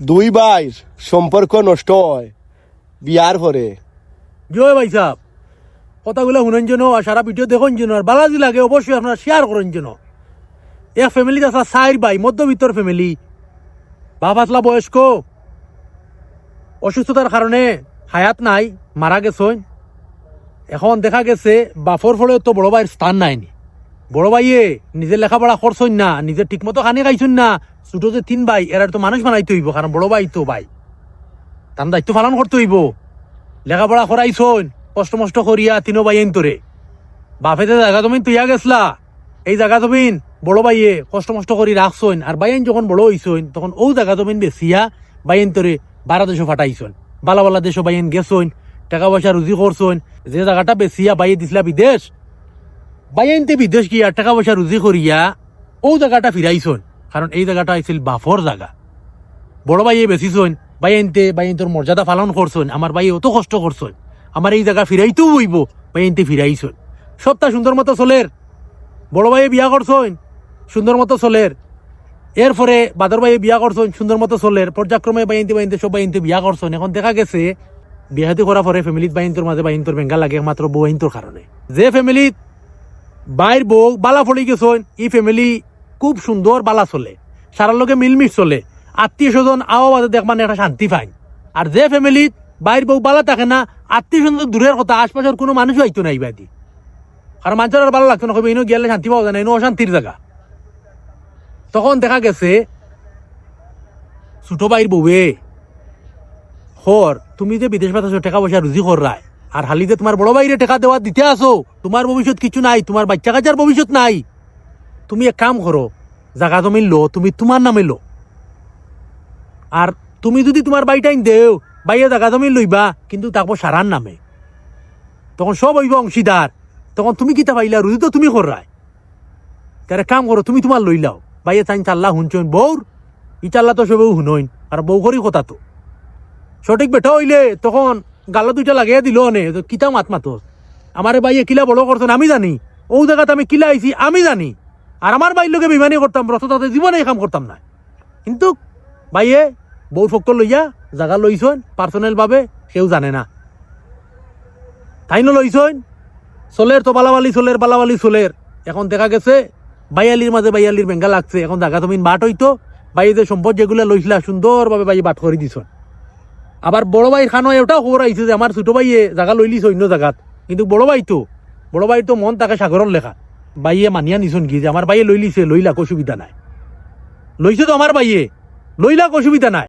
দুই ভাইয়ের সম্পর্ক নষ্ট হয় বিয়ার পরে। জয় ভাই সাহেব, কথাগুলো শুনেন যেন আর সারা ভিডিও দেখুন যেন, আর বালাজি লাগে অবশ্যই আপনারা শেয়ার করেন যেন। এক ফ্যামিলিতে আসা সাইর ভাই, মধ্যবিত্তর ফ্যামিলি, বাপ আসলা বয়স্ক, অসুস্থতার কারণে হায়াত নাই, মারা গেছেন। এখন দেখা গেছে বাপর ফলে তো বড় ভাইয়ের স্থান নাইনি। বড় ভাইয়ে নিজে লেখাপড়া করছেন না, নিজে ঠিকমতো খানি খাইছেন না। ছোট যে তিন ভাই এরা তো মানুষ বানাইতে হইব, কারণ বড় ভাই তো ভাই, তার দায়িত্ব পালন করতে হইব। লেখাপড়া করাইছন কষ্ট মষ্ট করিয়া তিনো ভাই তোরে, বাপেতে জায়গা জমিন তুইয়া গেছলা, এই জায়গা জমিন বড় ভাইয়ে কষ্ট মষ্ট করি রাখছন। আর বাইন যখন বড় হইছন তখন ও জায়গা জমিন বেচিয়া বাইন তোরে বারা দেশও ফাটাইছন, বালা বালা দেশও বাইন গেছন, টাকা পয়সা রুজি করছন। যে জায়গাটা বেচিয়া বাইয়ে দিছিলা বিদেশ, বাইনতে বিদেশ গিয়া টাকা পয়সা রুজি করিয়া ও জায়গাটা ফিরাইছন, কারণ এই জায়গাটা আছিল বাফর জায়গা। বড় ভাইয়ে বেচিছন, বাইন তোর মর্যাদা পালন করছন, আমার ভাই অত কষ্ট করছন, আমার এই জায়গা ফিরাইতেও হইব, বাইনতে ফিরাইছন। সবটা সুন্দর মতো চলের। বড় ভাইয়ে বিয়া করছন, সুন্দর মতো চলের। এরপরে বাদর ভাইয়ে বিয়া করছন, সুন্দর মতো চলের। পর্যায়ক্রমে বাইনতে সব বাইনতে বিয়া করছন। এখন দেখা গেছে বিয়াহাতি করার পরে ফ্যামিলিত বাইনতোর মাঝে বাইনতোর বেঙ্গা লাগে একমাত্র বউ আইনতোর কারণে। যে ফ্যামিলিত বাইর বউ বালা ফলি গেছন, এই ফ্যামিলি খুব সুন্দর বালা চলে, সারার লোকে মিলমিশ চলে, আত্মীয় স্বজন আওয়া বাদে দেখ মানে একটা শান্তি পায়। আর যে ফ্যামিলিত বাইর বউ বালা থাকে না, আত্মীয় স্বজন দূরের কথা, আশপাশের কোনো মানুষও আইতো না ইবাদি। আর মানুষের আর ভালো লাগতো না, কবে ইনো গেলে শান্তি পাওয়া যায় না, ইনো অশান্তির জায়গা। তখন দেখা গেছে ছোট ভাইয়ের বউয়ে হর, তুমি যে বিদেশ পাঠাছো টাকা পয়সা রুজি কর রায়, আর হালিতে তোমার বড় ভাইরে টাকা দেওয়া দিতে আসো, তোমার ভবিষ্যৎ কিছু নাই, তোমার বাচ্চা কাচ্চার ভবিষ্যৎ নাই। তুমি এক কাম করো, জায়গা জমি লো, তুমি তোমার নামে লো। আর তুমি যদি তোমার বাইটাইন দেও, বাইয়ে জায়গা জমি লইবা, কিন্তু তারপর সারার নামে, তখন সব হইব অংশীদার। তখন তুমি কিতা পাইলা, রুজি তো তুমি করায়। তার কাম করো, তুমি তোমার লইলাও, বাইয়ে চাইন চাল্লা শুনছইন বউর, ই চাল্লা তো সবেও শুনইন, আর বউ করি কথা তো সঠিক বেটা হইলে তখন গাল্লা দুইটা লাগাইয়া দিল নে, কিতা মাত মাতো। আমারে বাইয়ে কিলা বড় করছেন আমি জানি, ও জায়গাতে আমি কিলা আইছি আমি জানি। আর আমার বাইর লোকে বিমানি করতাম, রথতাতে জীবনে এই কাম করতাম না। কিন্তু বাইয়ে বউ ফক্কর লইয়া জায়গা লইছন পার্সোনাল ভাবে, কেউ জানে না। তাইনো লইছন চলের তো বালাবালি চলের, বালাবালি চলের। এখন দেখা গেছে বাইয়ালির মাঝে বাইয়ালির বেঙ্গা লাগছে। এখন জায়গা তুমি বাট হইতো, বাইয়ে যে সম্পদ যেগুলো লইছিলা সুন্দরভাবে বাইয়ে বাট করে দিছ। আবার বড় ভাইয়ের খানো এটাও খবর আইছে যে আমার ছোট ভাইয়ে জায়গা লইলিস অন্য জায়গাত, কিন্তু বড় ভাই তো মন তাকে সাগরের লেখা। বাইয়ে মানিয়া নিছন কি যে আমার বাইয়ে লইলিছে, লইলাক অসুবিধা নাই, লইছে তো আমার বাইয়ে, লইলাক অসুবিধা নাই।